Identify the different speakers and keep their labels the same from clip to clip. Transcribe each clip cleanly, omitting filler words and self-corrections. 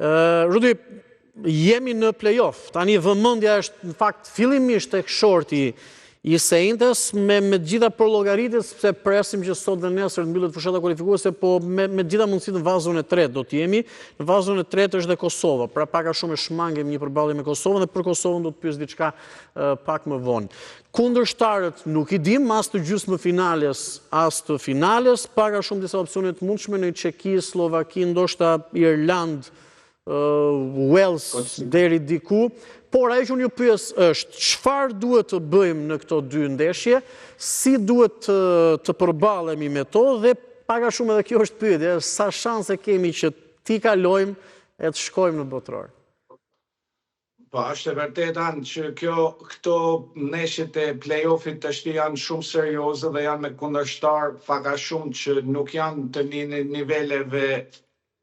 Speaker 1: Rudi, jemi në play-off. Tani vëmendja është në fakt fillimisht tek shorti i Saints me gjitha përllogaritë, sepse presim që sot dhe nesër të mbyllet fushata kualifikuese, po me gjitha mundësitë në vazhdon e tretë do të jemi. Në vazhdon e tretë është dhe Kosova, pra pak a shumë e shmangem një përballje me Kosovën dhe për Kosovën do të pyes diçka pak më vonë. Kundërshtarët nuk i dim, as të gjysmëfinales, as të finales, pak a shumë disa opsione të mundshme në Çeki, Slovaki, ndoshta Irland, Wales deri diku. Por ajo që unë ju pyes është, çfarë duhet të bëjmë në këto dy ndeshje, si duhet të përballemi me to dhe pak a shumë edhe kjo është pyetje, sa shanse kemi që t'i kalojmë e të shkojmë në botror?
Speaker 2: Po, është e vërtetë që këto ndeshjet e play-offit tash janë shumë serioze dhe janë me kundërshtar pak a shumë që nuk janë të niveleve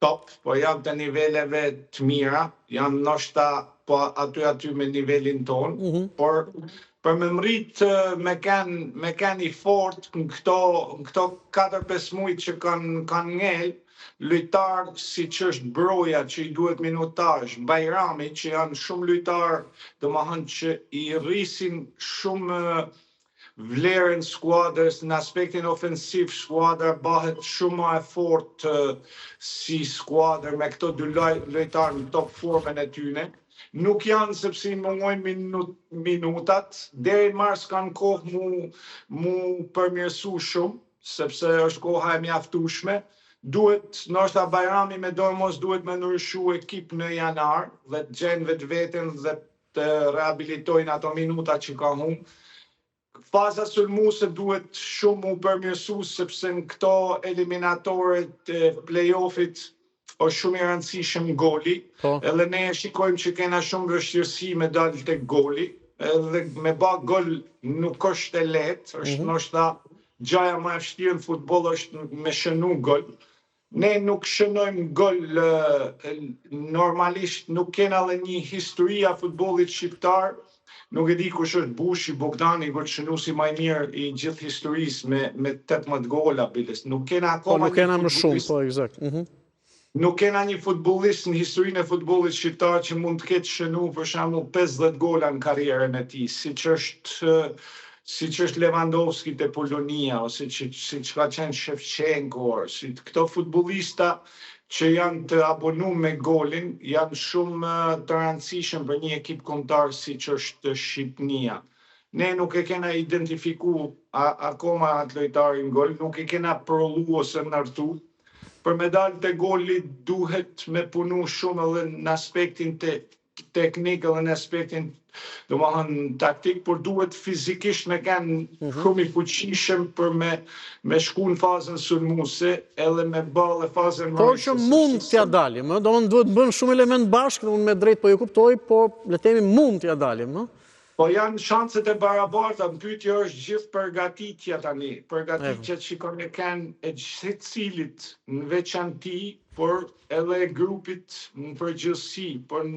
Speaker 2: top, po janë të niveleve të mira, janë ndoshta po aty me nivelin ton, por për me mrit me kanë i fort në këto 4-5 muaj që kanë ngel, lojtarë si që është Broja që i duhet minutazh, Bajrami që janë shumë lojtarë, domethënë që i rrisin shumë vlerën skuadrës në aspektin ofensiv, skuadra bëhet shumë më e fortë si skuadër me këto dy lojtarë në top formën e tyre. Nuk janë sepse i mungojnë minutat, deri në mars kanë kohë mu përmirësu shumë, sepse është koha e mjaftueshme. Duhet, ndoshta Bajrami me Dormos duhet me ndryshu ekip në janar dhe të gjenë vetveten dhe të rehabilitojnë ato minuta që ka humbur. Faza sulmuese duhet shumë u përmirësu sepse në këto eliminatore të play-offit është shumë i rëndësishëm goli, edhe ne shikojmë që kena shumë vështirësi me dalë tek goli, edhe me bë gol nuk është e lehtë, është ndoshta gjaja më e vështirë në futboll është me shënu gol. Ne nuk shënojmë gol normalisht, nuk kena edhe një histori a futbollit shqiptar. Nuk e di kush është Bushi, Bogdani, shënuesi më i mirë i gjithë historisë me 18 gola biles. Nuk kena akoma
Speaker 1: nuk kena më shumë, po eksakt.
Speaker 2: Nuk kena një futbollist në historinë e futbollit shqiptar që mund të ketë shënu për shembull 50 gola në karrierën e tij, siç është Lewandowski te Polonia ose siç ka qenë Shevchenko, si këto futbollista që janë të abonuar me golin, janë shumë të rëndësishëm për një ekip kombëtar siç është Shqipnia. Ne nuk e kena identifiku akoma atë lojtarin gol, nuk e kena prollu ose ndërtu. Për me dalë të goli duhet me punu shumë edhe në aspektin teknik edhe në aspektin taktik, por duhet fizikisht me kanë shumë i fuqishëm për me shku në fazën sulmuese edhe me ballë fazën
Speaker 1: por që mund t'ja dalim, domethënë duhet bën shumë element bashkë, unë me drejt po ju kuptoj, po le të themi mund t'ja dalim,
Speaker 2: Po janë shanset e barabarta, pyetja është gjithë përgatitja tani, përgatitja që kanë e secilit në veçanti, por edhe e grupit në përgjithësi. Por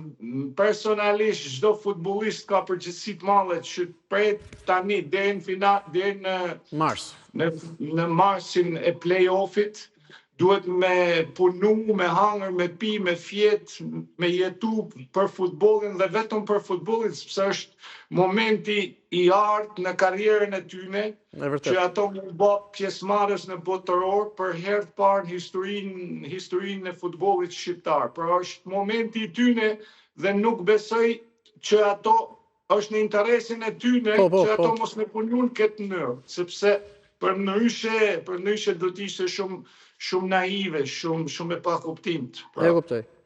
Speaker 2: personalisht çdo futbollist ka përgjegjësi të mëdha që prej tani deri në final, deri në
Speaker 1: mars.
Speaker 2: Në marsin e play-offit duhet me punu, me hangër, me pi, me fjet, me jetu për futbollin dhe vetëm për futbollin, sepse është momenti i artë në karrierën e tyne, që ato mund bë pjesëmarrës në botëror për herë të parë në historinë e futbollit shqiptar. Pra është momenti i tyne dhe nuk besoj që ato është në interesin e tyne që ato mos me punu në këtë mënyrë, sepse për ndryshe do të ishte shumë naive, shumë e pakuptimt.
Speaker 1: E kuptoj.